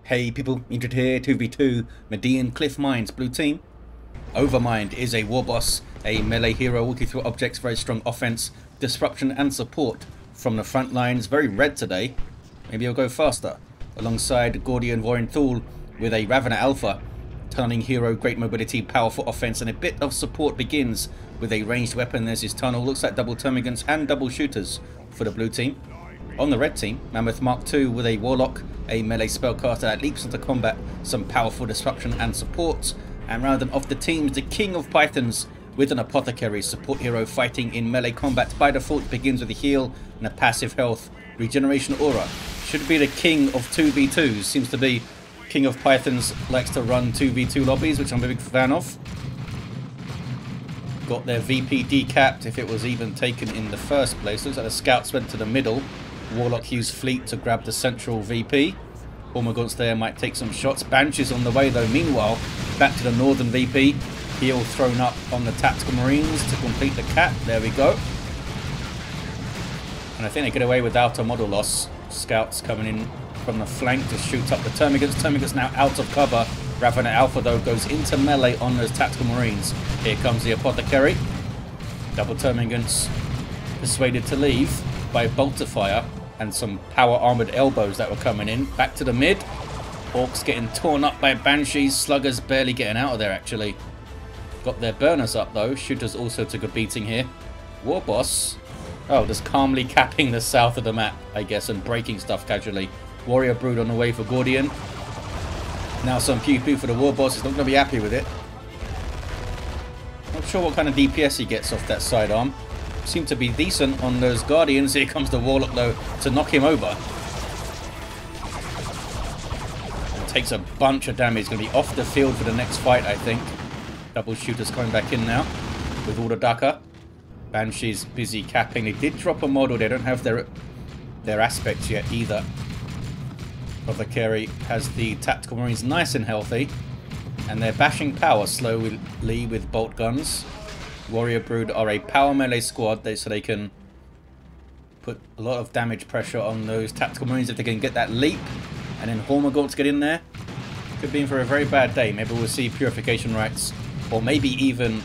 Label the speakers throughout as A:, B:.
A: Hey people, Injured here, 2v2, Median Cliff Mines, blue team. Ovarmind is a Warboss, a melee hero walking through objects, very strong offense, disruption and support from the front lines. Very red today, maybe he'll go faster. Alongside Gordian Vorenthul with a Ravener Alpha, tunneling hero, great mobility, powerful offense and a bit of support. Begins with a ranged weapon. There's his tunnel, looks like double termagants and double shooters for the blue team. On the red team, MammothMKII with a Warlock, a melee spellcaster that leaps into combat, some powerful disruption and support. And rounding off the teams, the King of Pythons with an Apothecary, support hero fighting in melee combat. By default begins with a heal and a passive health regeneration aura. Should be the king of 2v2s, seems to be. King of Pythons likes to run 2v2 lobbies, which I'm a big fan of. Got their VP decapped if it was even taken in the first place. Looks like the scouts went to the middle. Warlock used fleet to grab the central VP. Orks there might take some shots. Banshees on the way though. Meanwhile, back to the northern VP. Heal thrown up on the tactical marines to complete the cap. There we go. And I think they get away without a model loss. Scouts coming in from the flank to shoot up the termagants. Termagants now out of cover. Ravener Alpha though goes into melee on those tactical marines. Here comes the Apothecary. Double termagants persuaded to leave by bolter fire and some power armored elbows that were coming in. Back to the mid. Orks getting torn up by banshees. Sluggers barely getting out of there actually. Got their burners up though. Shooters also took a beating here. Warboss, oh, just calmly capping the south of the map, I guess, and breaking stuff casually. Warrior Brood on the way for Gordian. Now some pew pew for the Warboss. He's not going to be happy with it. Not sure what kind of DPS he gets off that sidearm. Seem to be decent on those Guardians. Here comes the Warlock though to knock him over. And takes a bunch of damage. He's going to be off the field for the next fight, I think. Double shooters coming back in now with all the Daka. Banshee's busy capping. They did drop a model. They don't have their aspects yet either. Apothecary has the tactical marines nice and healthy. And they're bashing power slowly with bolt guns. Warrior Brood are a power melee squad, so they can put a lot of damage pressure on those tactical marines if they can get that leap. And then Hormagaunts get in there. Could be in for a very bad day. Maybe we'll see Purification Rites, or maybe even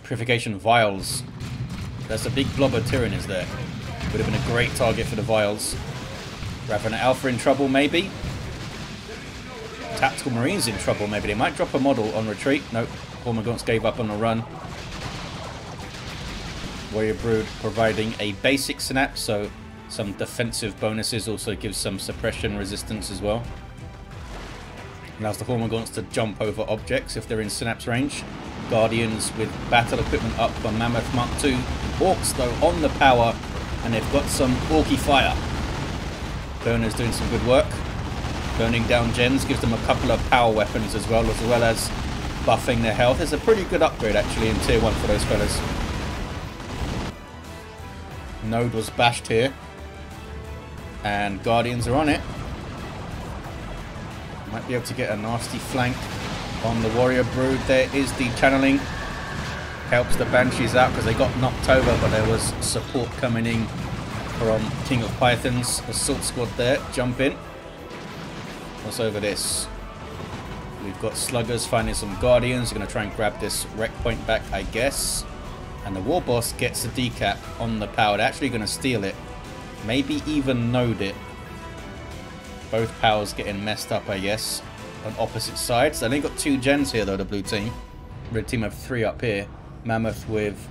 A: Purification Vials. There's a big blob of Tyranids there. Would have been a great target for the Vials. Ravener Alpha in trouble, maybe. Tactical Marines in trouble, maybe. They might drop a model on retreat. Nope. Hormagaunts gave up on the run. Warrior Brood providing a basic synapse, so some defensive bonuses, also gives some suppression resistance as well. Allows the Hormagaunts to jump over objects if they're in synapse range. Guardians with battle equipment up for MammothMKII. Orks though on the power, and they've got some Orky fire. Burners doing some good work. Burning down gens gives them a couple of power weapons as well as buffing their health. It's a pretty good upgrade actually in tier 1 for those fellas. Node was bashed here. And Guardians are on it. Might be able to get a nasty flank on the Warrior Brood. There is the channeling. Helps the Banshees out because they got knocked over, but there was support coming in from King of Pythons. Assault squad there. Jump in. What's over this? We've got Sluggers finding some Guardians. They're going to try and grab this wreck point back, I guess. And the Warboss gets a decap on the power. They're actually going to steal it. Maybe even node it. Both powers getting messed up, I guess, on opposite sides. They only got 2 gens here, though, the blue team. Red team have 3 up here. Mammoth with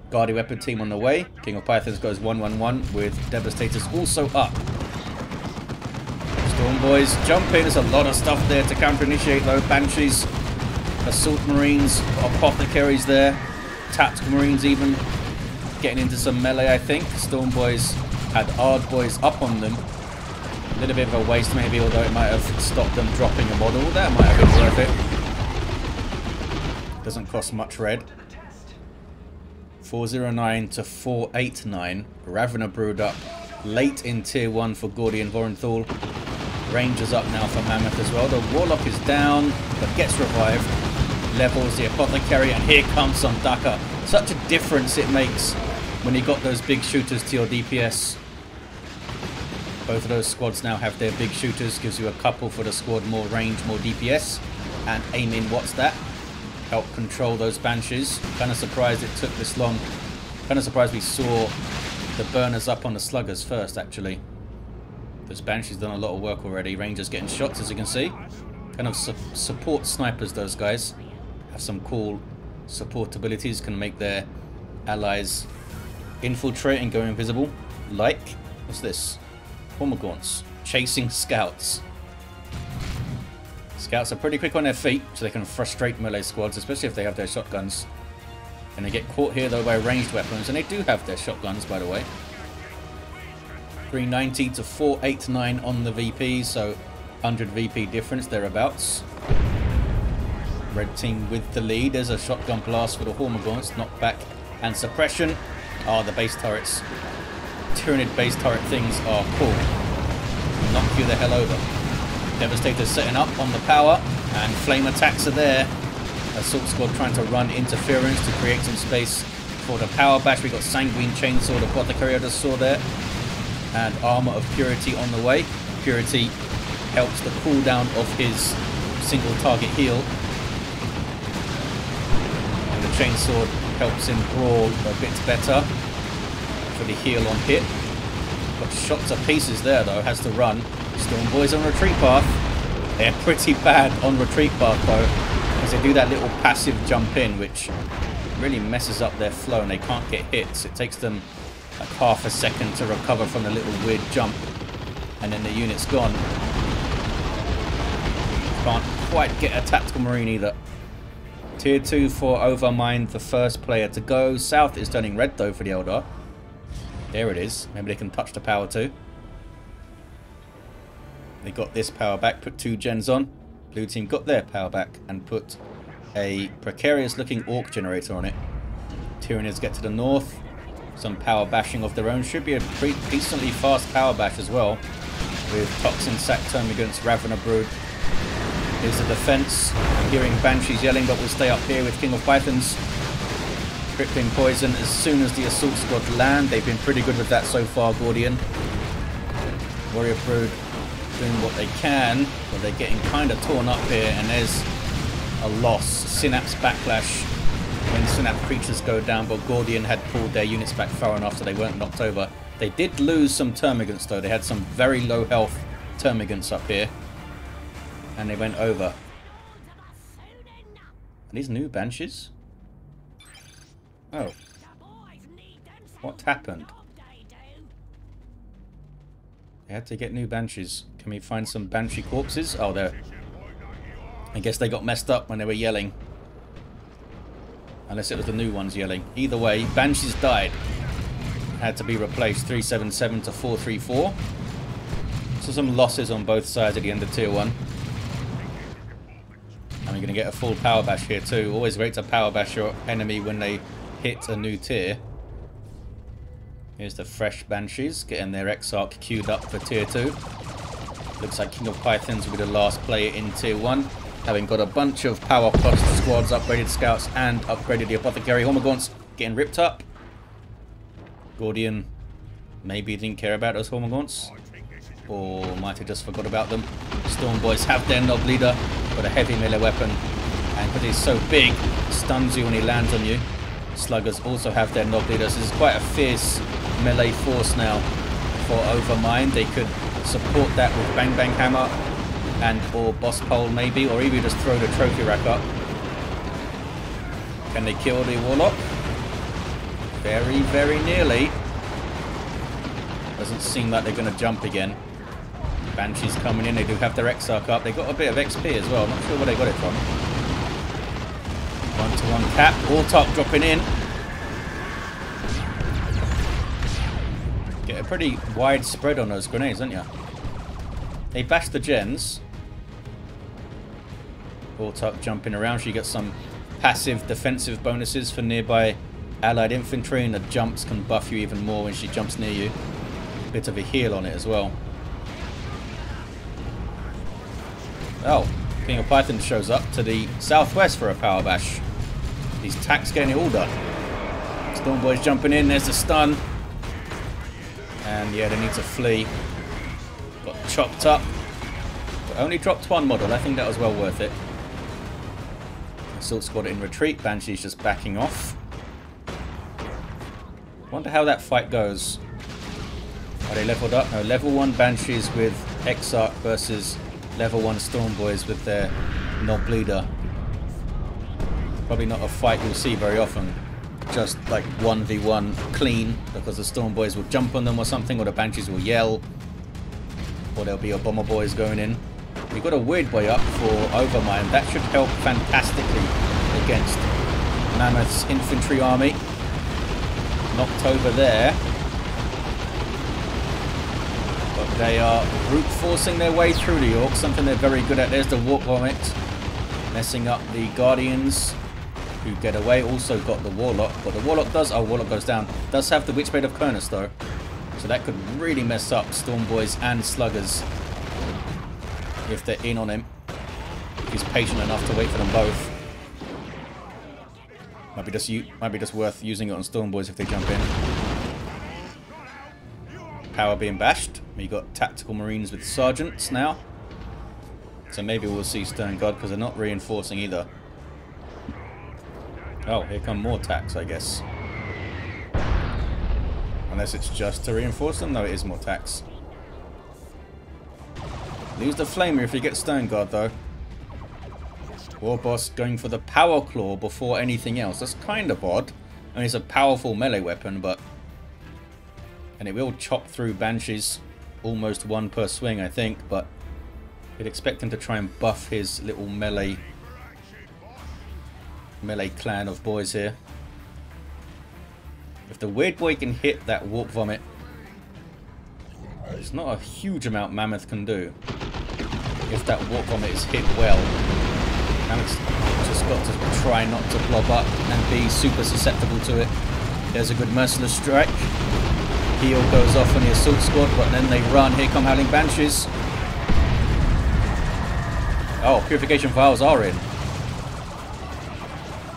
A: Guardian Weapon team on the way. King of Pythons goes 1-1-1 with Devastators also up. Storm Boys jump in. There's a lot of stuff there to counter-initiate, though. Banshees, Assault Marines, Apothecaries there. Tactical Marines even getting into some melee, I think. Storm Boys had Ard Boys up on them. A little bit of a waste maybe, although it might have stopped them dropping a model. That might have been worth it. Doesn't cost much red. 409 to 489. Ravener Brood up late in tier 1 for Gordian Vorenthul. Rangers up now for Mammoth as well. The Warlock is down, but gets revived. Levels the Apothecary, and here comes some Daka. Such a difference it makes when you got those big shooters to your DPS. Both of those squads now have their big shooters. Gives you a couple for the squad, more range, more DPS. And aim in, what's that? Help control those Banshees. Kind of surprised it took this long. Kind of surprised we saw the burners up on the sluggers first, actually. Those Banshees done a lot of work already. Rangers getting shots, as you can see. Kind of support snipers, those guys. Have some cool support abilities. Can make their allies infiltrate and go invisible. Like, what's this? Hormagaunts. Chasing scouts. Scouts are pretty quick on their feet, so they can frustrate melee squads, especially if they have their shotguns. And they get caught here, though, by ranged weapons. And they do have their shotguns, by the way. 390 to 489 on the VP, so 100 VP difference, thereabouts. Red team with the lead. There's a shotgun blast for the Hormagaunts. Knockback and suppression. Oh, the base turrets. Tyranid base turret things are cool. Knock you the hell over. Devastator's setting up on the power, and flame attacks are there. Assault squad trying to run interference to create some space for the power bash. We got Sanguine Chainsaw, the Apothecary I just saw there, and Armor of Purity on the way. Purity helps the cooldown of his single target heal, and the Chainsaw helps him brawl a bit better for the heal on hit. Got shot to pieces there though, has to run. Storm Boys on retreat path. They're pretty bad on retreat path though, because they do that little passive jump in, which really messes up their flow and they can't get hits. It takes them like half a second to recover from the little weird jump, and then the unit's gone. Can't quite get a tactical marine either. Tier 2 for Ovarmind, the first player to go. South is turning red though for the Eldar. There it is. Maybe they can touch the power too. They got this power back, put 2 gens on. Blue team got their power back and put a precarious looking Ork generator on it. Tyranids get to the north. Some power bashing of their own. Should be a pretty decently fast power bash as well. With Toxin Sack Termagants, Ravener Brood. Here's the defense. I'm hearing Banshees yelling, but we'll stay up here with King of Pythons. Crippling Poison as soon as the Assault Squad land. They've been pretty good with that so far, Gordian. Warrior Brood doing what they can, but they're getting kind of torn up here, and there's a loss. Synapse Backlash when Synapse creatures go down, but Gordian had pulled their units back far enough so they weren't knocked over. They did lose some Termagants though. They had some very low health Termagants up here, and they went over. Are these new Banshees? Oh. What happened? They had to get new Banshees. Can we find some Banshee corpses? Oh, there. I guess they got messed up when they were yelling. Unless it was the new ones yelling. Either way, Banshees died. Had to be replaced. 377 to 434. So some losses on both sides at the end of Tier 1. And we're going to get a full power bash here too. Always great to power bash your enemy when they hit a new tier. Here's the fresh Banshees getting their Exarch queued up for Tier 2. Looks like King of Pythons will be the last player in Tier 1. Having got a bunch of power cost squads, upgraded scouts, and upgraded the Apothecary. Hormagaunts getting ripped up. Gordian maybe didn't care about those Hormagaunts, or might have just forgot about them. Storm Boys have their Nob Leader, got a heavy melee weapon, and because he's so big, stuns you when he lands on you. Sluggers also have their Nob Leader, so this is quite a fierce melee force now for Ovarmind. They could support that with Bang Bang Hammer and or Boss Pole maybe, or even just throw the trophy rack up. Can they kill the Warlock? Very, very nearly. Doesn't seem like they're going to jump again. Banshees coming in, they do have their Exarch up. They got a bit of XP as well, I'm not sure where they got it from. 1-to-1 cap, Warlock dropping in. Get a pretty wide spread on those grenades, don't you? They bash the gens. Warlock jumping around, so you get some passive defensive bonuses for nearby allied infantry, and the jumps can buff you even more when she jumps near you. Bit of a heal on it as well. Oh, King of Python shows up to the southwest for a power bash. These tacks getting it all done. Storm Boys jumping in, there's the stun. And yeah, they need to flee. chopped up. But only dropped one model. I think that was well worth it. Assault squad in retreat. Banshee's just backing off. Wonder how that fight goes. Are they leveled up? No, level 1 Banshees with Exarch versus level 1 Stormboys with their Knob Leader. Probably not a fight you'll see very often. Just like 1v1 clean, because the Stormboys will jump on them or something, or the Banshees will yell, or there'll be a Bomber Boys going in. We've got a Weird Boy up for Ovarmind. That should help fantastically against Mammoth's infantry army. Knocked over there. But they are brute forcing their way through the Orks, something they're very good at. There's the Warp Vomit, messing up the Guardians, who get away. Also got the Warlock, but the Warlock does... Oh, Warlock goes down. Does have the Witchblade of Kurnus, though. So that could really mess up Stormboys and Sluggers if they're in on him. If he's patient enough to wait for them both. Might be just worth using it on Stormboys if they jump in. Power being bashed. We got Tactical Marines with Sergeants now. So maybe we'll see Stern God, because they're not reinforcing either. Oh, here come more tax, I guess. Unless it's just to reinforce them? No, it is more tax. Lose the Flamer if you get Stern Guard, though. Warboss going for the Power Claw before anything else. That's kind of odd. I mean, it's a powerful melee weapon, but... And it will chop through Banshees. Almost one per swing, I think, but... You'd expect him to try and buff his little melee clan of boys here. If the Weird Boy can hit that Warp Vomit, it's not a huge amount Mammoth can do. If that Warp Vomit is hit well, Mammoth's just got to try not to blob up and be super susceptible to it. There's a good Merciless Strike. Heal goes off on the Assault Squad, but then they run. Here come Howling Banshees. Oh, Purification Vials are in.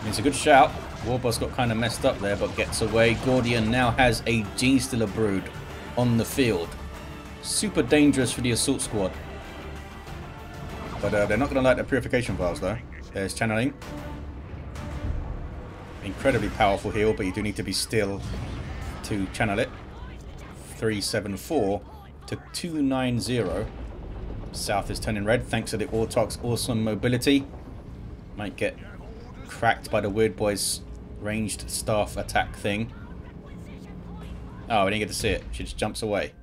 A: It's a good shout. Warboss got kind of messed up there, but gets away. Gordian now has a Genestealer Brood on the field. Super dangerous for the Assault Squad. But they're not going to like the Purification Vials, though. There's Channeling. Incredibly powerful heal, but you do need to be still to channel it. 374 to 290. South is turning red thanks to the Autarch's awesome mobility. Might get cracked by the Weird Boy's ranged staff attack thing. Oh, we didn't get to see it. She just jumps away.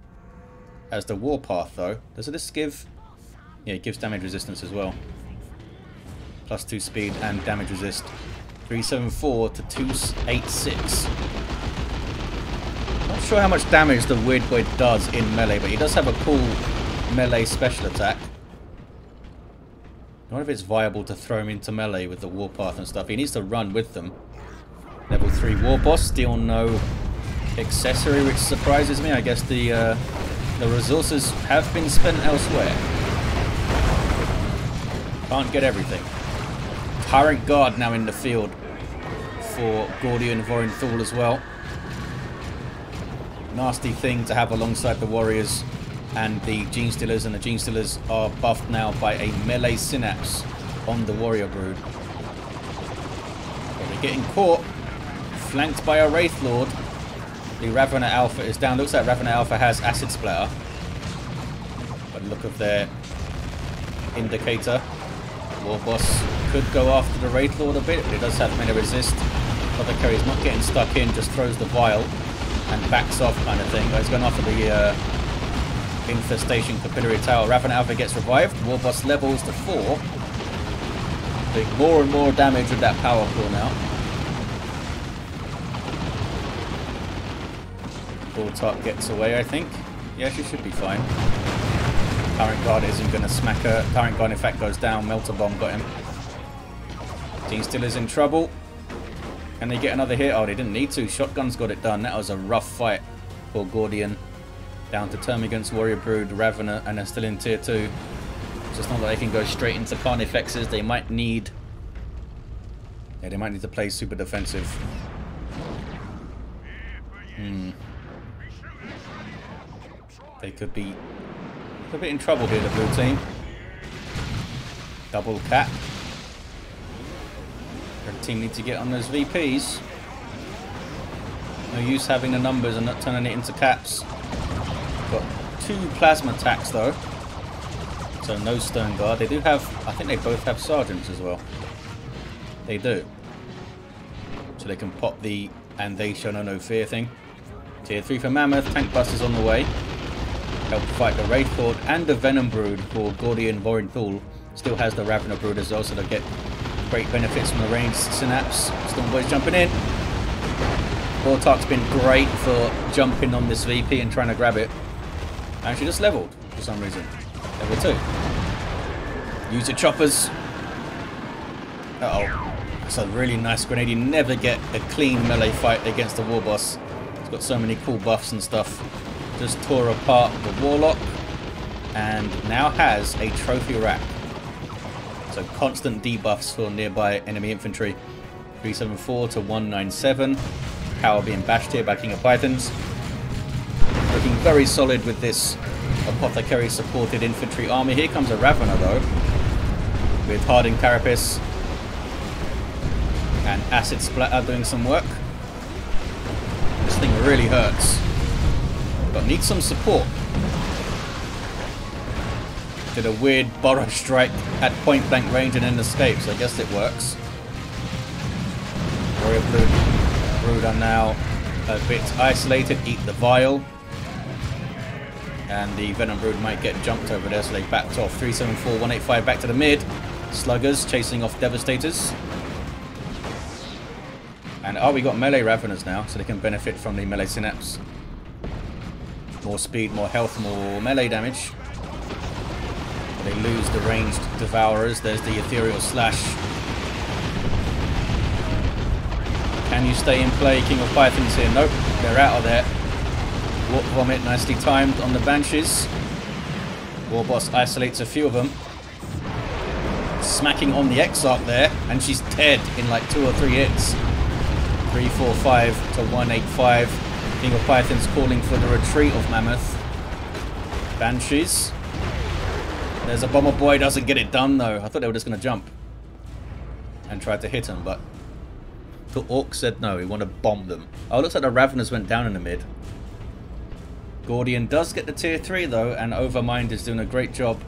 A: As the Warpath, though. Does this give... Yeah, it gives damage resistance as well. +2 speed and damage resist. 374 to 286. Not sure how much damage the Weird Boy does in melee, but he does have a cool melee special attack. I wonder if it's viable to throw him into melee with the Warpath and stuff. He needs to run with them. Level 3 Warboss, still no accessory, which surprises me. I guess the resources have been spent elsewhere. Can't get everything. Tyrant Guard now in the field for Gordian Vorenthul as well. Nasty thing to have alongside the Warriors and the Genestealers, and the Genestealers are buffed now by a melee synapse on the Warrior Brood. But they're getting caught, flanked by a Wraith Lord. The Ravener Alpha is down. Looks like Ravener Alpha has Acid Splatter. By the look of their indicator, Warboss could go after the Wraith Lord a bit, but it does have melee resist. Apothecary is not getting stuck in, just throws the vial and backs off kind of thing. But he's going after the Infestation Capillary Tower. Ravener Alpha gets revived. Warboss levels to 4. Doing more and more damage with that Power Claw now. Autarch gets away, I think. Yeah, she should be fine. Tyrant Guard isn't going to smack her. Tyrant Guard, in fact, goes down. Melter Bomb got him. Genestealer's in trouble. Can they get another hit? Oh, they didn't need to. Shotgun's got it done. That was a rough fight for Gordian. Down to Termagant's Warrior Brood, Ravener, and they're still in tier 2. So it's not that they can go straight into Carnifexes. They might need... Yeah, they might need to play super defensive. They could be a bit in trouble here, the blue team. Double cap. Red team need to get on those VPs. No use having the numbers and not turning it into caps. Got 2 plasma attacks though. So no stone guard. They do have, I think they both have sergeants as well. They do. So they can pop the and they show no fear thing. Tier 3 for Mammoth. Tank busters on the way. Help fight the Wraith Horde and the Venom Brood for Gordian Vorenthul. Still has the Ravener Brood as well, so they'll get great benefits from the ranged synapse. Stormboy's jumping in. Vortak's been great for jumping on this VP and trying to grab it. And she just leveled for some reason. Level 2. Use your choppers. Uh-oh. That's a really nice grenade. You never get a clean melee fight against the Warboss. It's got so many cool buffs and stuff. Just tore apart the Warlock. And now has a trophy rack. So constant debuffs for nearby enemy infantry. 374 to 197. Power being bashed here by King of Pythons. Looking very solid with this Apothecary supported infantry army. Here comes a Ravener though. With Hardened Carapace. And Acid Splatter doing some work. This thing really hurts. But needs some support. Did a weird burrow strike at point blank range and then escapes. I guess it works. Warrior Brood are now a bit isolated. Eat the Vial. And the Venom Brood might get jumped over there, so they backed off. 374, 185 back to the mid. Sluggers chasing off Devastators. And oh, we got melee Raveners now, so they can benefit from the melee synapse. More speed, more health, more melee damage. They lose the ranged Devourers. There's the Ethereal Slash. Can you stay in play, King of Pythons here? Nope, they're out of there. Warp Vomit nicely timed on the Banshees. Warboss isolates a few of them. Smacking on the Exarch there, and she's dead in like 2 or 3 hits. 345 to 185. King of Pythons calling for the retreat of Mammoth. Banshees. There's a Bomber Boy, doesn't get it done though. I thought they were just going to jump and try to hit him, but the Orks said no, we want to bomb them. Oh, it looks like the Raveners went down in the mid. Gordian does get the tier 3 though, and Ovarmind is doing a great job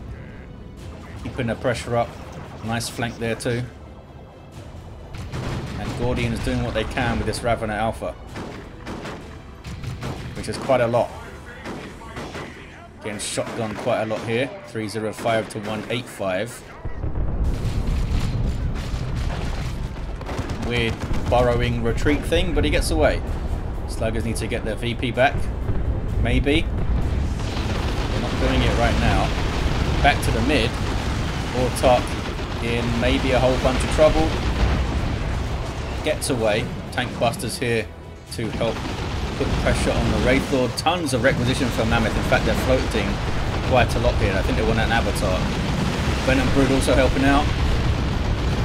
A: keeping the pressure up. Nice flank there too. And Gordian is doing what they can with this Ravener Alpha, which is quite a lot. Getting shotgun quite a lot here. 305 to 185. Weird burrowing retreat thing, but he gets away. Sluggers need to get their VP back. Maybe. They're not doing it right now. Back to the mid. Vortak in maybe a whole bunch of trouble. Gets away. Tank busters here to help put pressure on the Wraith Lord. Tons of requisition for Mammoth. In fact, they're floating quite a lot here. I think they want an avatar. Venom Brood also helping out.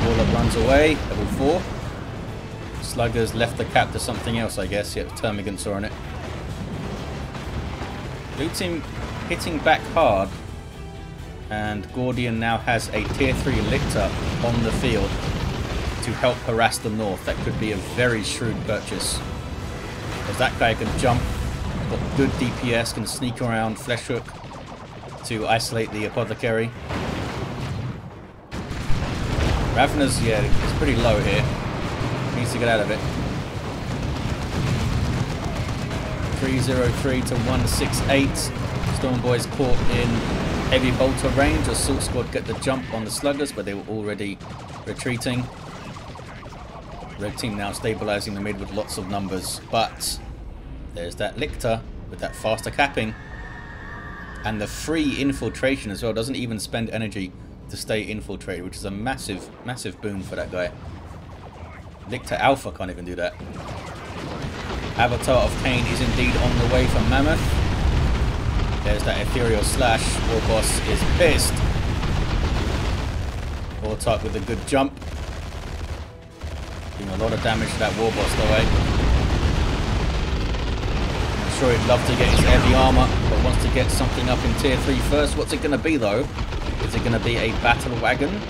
A: Warlock runs away. Level 4. Sluggers left the cap to something else, I guess. Yep, Termagants are on it. Blue team hitting back hard. And Gordian now has a tier 3 Lictor on the field to help harass the north. That could be a very shrewd purchase. Because that guy can jump, got good DPS, can sneak around Flesh Hook to isolate the Apothecary. Raveners, yeah, it's pretty low here. Needs to get out of it. 303 to 168. Stormboy's caught in heavy bolter range. Assault Squad get the jump on the Sluggers, but they were already retreating. Red team now stabilizing the mid with lots of numbers, but there's that Lictor with that faster capping and the free infiltration as well. Doesn't even spend energy to stay infiltrated, which is a massive, massive boon for that guy. Lictor Alpha can't even do that. Avatar of Cain is indeed on the way from Mammoth. There's that Ethereal Slash. Warboss is pissed. Vortak with a good jump. Doing a lot of damage to that Warboss though, eh? sure he'd love to get his heavy armor, but wants to get something up in tier 3 first. What's it going to be though? Is it going to be a battle wagon?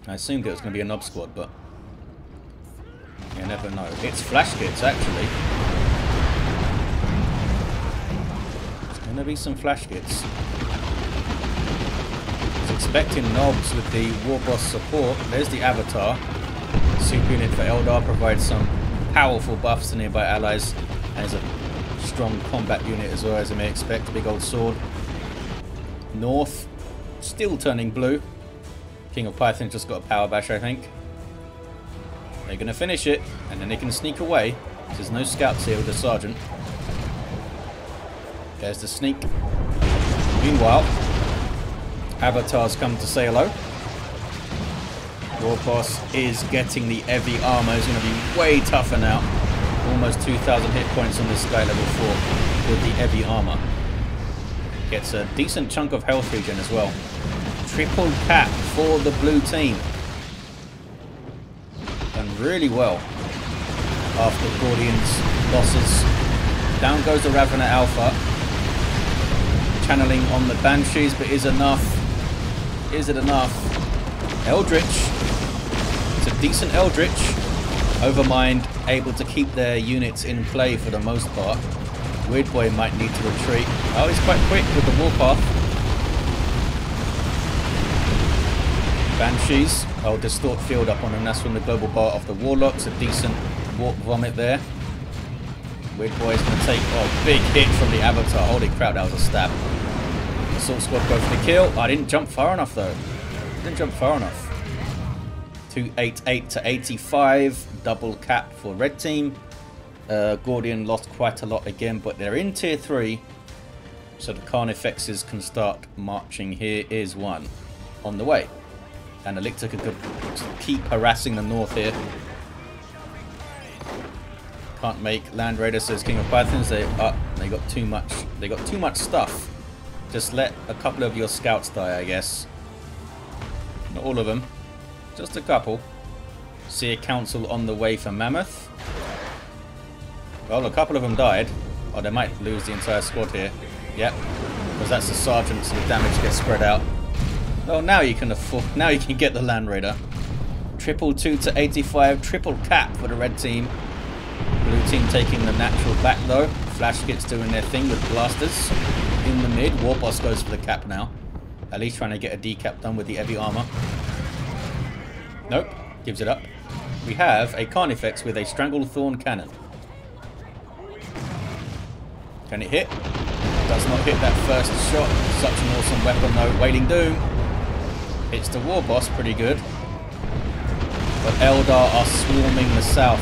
A: I assumed it was going to be a knob squad, but you never know. It's flash kits actually. It's going to be some flash kits. I was expecting knobs with the Warboss support. There's the Avatar. Super unit for Eldar provides some powerful buffs to nearby allies. As a strong combat unit as well, as I may expect. Big old sword. North, still turning blue. King of Python just got a power bash, I think. They're going to finish it, and then they can sneak away. There's no scouts here with the sergeant. There's the sneak. Meanwhile, Avatars come to say hello. Warboss is getting the heavy armor. He's going to be way tougher now. Almost 2,000 hit points on this guy level 4 with the heavy armor. Gets a decent chunk of health regen as well. Triple cap for the blue team. Done really well after Gordian's losses. Down goes the Ravener Alpha. Channeling on the Banshees, but is enough? Is it enough? Eldritch. It's a decent Eldritch. Ovarmind able to keep their units in play for the most part. Weird Boy might need to retreat. Oh, he's quite quick with the warpath. Banshees. Oh, distort field up on him. That's from the global bar of the Warlocks. A decent warp vomit there. Weird Boy is going to take big hit from the Avatar. Holy crap, that was a stab. Assault squad go for the kill. I didn't jump far enough though. Didn't jump far enough. 288 to 85. Double cap for red team. Gordian lost quite a lot again, but they're in tier 3. So the Carnifexes can start marching. Here is one on the way. And Elixir could keep harassing the north here. Can't make Land Raider, says King of Pythons. They got too much. They got too much stuff. Just let a couple of your scouts die, I guess. Not all of them. Just a couple. See a council on the way for Mammoth. Well, a couple of them died. Oh, they might lose the entire squad here. Yep. Because that's the sergeant, so the damage gets spread out. Oh, now you can afford. Now you can get the Land Raider. 222 to 85. Triple cap for the red team. Blue team taking the natural back though. Flash kits doing their thing with blasters in the mid. Warboss goes for the cap now. At least trying to get a decap done with the heavy armor. Nope. Gives it up. We have a Carnifex with a Stranglethorn cannon. Can it hit? Does not hit that first shot. Such an awesome weapon though. Wailing Doom. Hits the Warboss pretty good. But Eldar are swarming the south.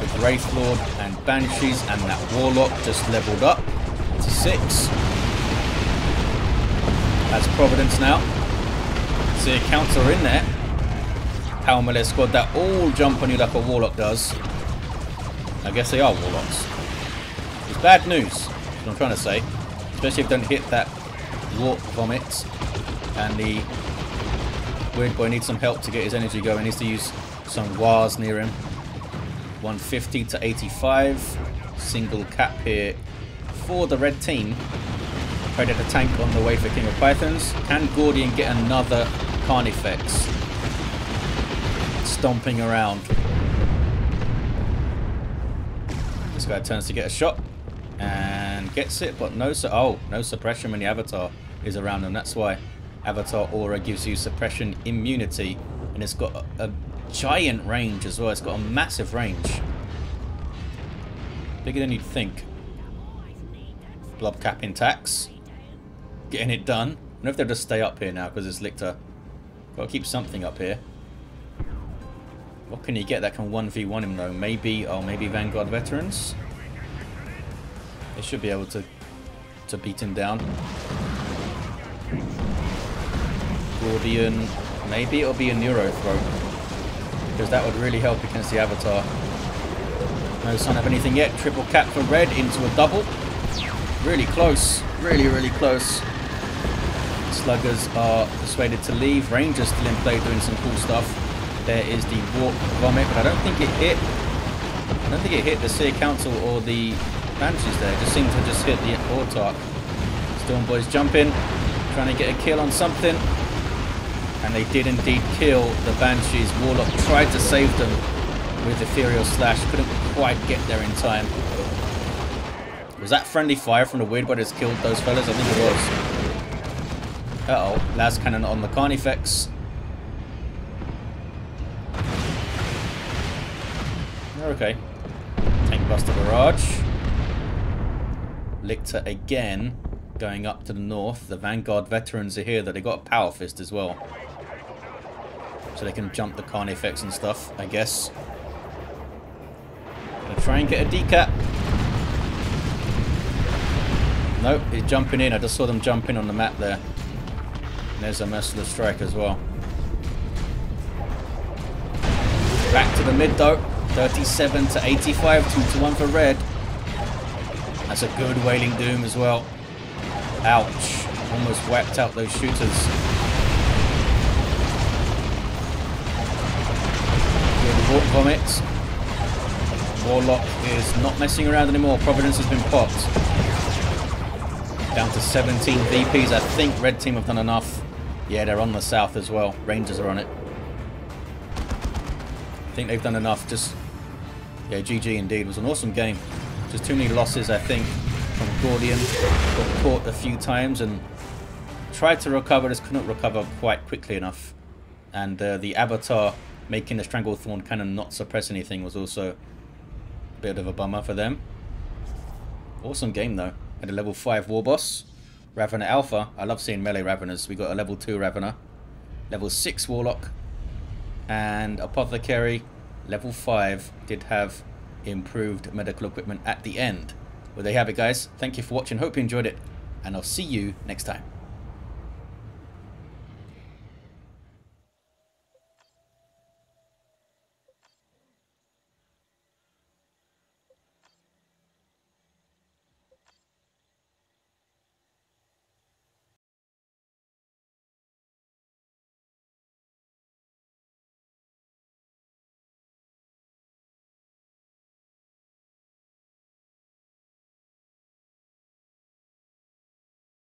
A: With Wraith Lord and Banshees, and that Warlock just leveled up to 6. That's Providence now. See accounts are in there. Power melee squad that all jump on you like a Warlock does. I guess they are Warlocks. It's bad news, is what I'm trying to say. Especially if they don't hit that warp vomit. And the Weird Boy needs some help to get his energy going. He needs to use some wars near him. 150 to 85. Single cap here for the red team. Predator tank on the way for King of Pythons. Can Gordian get another Carnifex? Stomping around. This guy turns to get a shot and gets it, but no suppression when the Avatar is around him. That's why Avatar Aura gives you suppression immunity, and it's got a giant range as well. It's got a massive range. Bigger than you'd think. Blob capping tax. Getting it done. I wonder if they'll just stay up here now because it's Lictor. Got to keep something up here. What can you get that can 1v1 him though? Maybe Vanguard Veterans? They should be able to beat him down. Gordian. Maybe it'll be a Neuro Throat. Because that would really help against the Avatar. No sign of anything yet. Triple cap for red into a double. Really close. Really close. Sluggers are persuaded to leave. Rangers still in play doing some cool stuff. There is the Warp Vomit, but I don't think it hit. I don't think it hit the Seer Council or the Banshees there. It just seemed to just hit the Autarch. Storm Boys jumping, trying to get a kill on something. And they did indeed kill the Banshees. Warlock tried to save them with Ethereal Slash. Couldn't quite get there in time. Was that friendly fire from the Weird Brothers killed those fellas? I think it was. Uh-oh. Las Cannon on the Carnifex. Okay. Tank Buster Barrage. Lictor again. Going up to the north. The Vanguard veterans are here. That they got a Power Fist as well. So they can jump the Carnifex and stuff, I guess. Gonna try and get a decap. Nope, he's jumping in. I just saw them jumping on the map there. And there's a Merciless Strike as well. Back to the mid though. 37 to 85, 2-1 for red. That's a good Wailing Doom as well. Ouch. Almost wiped out those shooters. Good Warp Vomit. Warlock is not messing around anymore. Providence has been popped. Down to 17 VPs. I think red team have done enough. Yeah, they're on the south as well. Rangers are on it. I think they've done enough. Just, yeah, GG indeed. It was an awesome game. Just too many losses, I think, from Gordian. Got caught a few times and tried to recover, just couldn't recover quite quickly enough. And the Avatar making the Stranglethorn Cannon not suppress anything was also a bit of a bummer for them. Awesome game though. Had a level 5 Warboss. Ravener Alpha. I love seeing melee Raveners. We got a level 2 Ravener. Level 6 Warlock. And Apothecary. Level 5 did have improved medical equipment at the end. Well, there you have it, guys. Thank you for watching. Hope you enjoyed it. And I'll see you next time.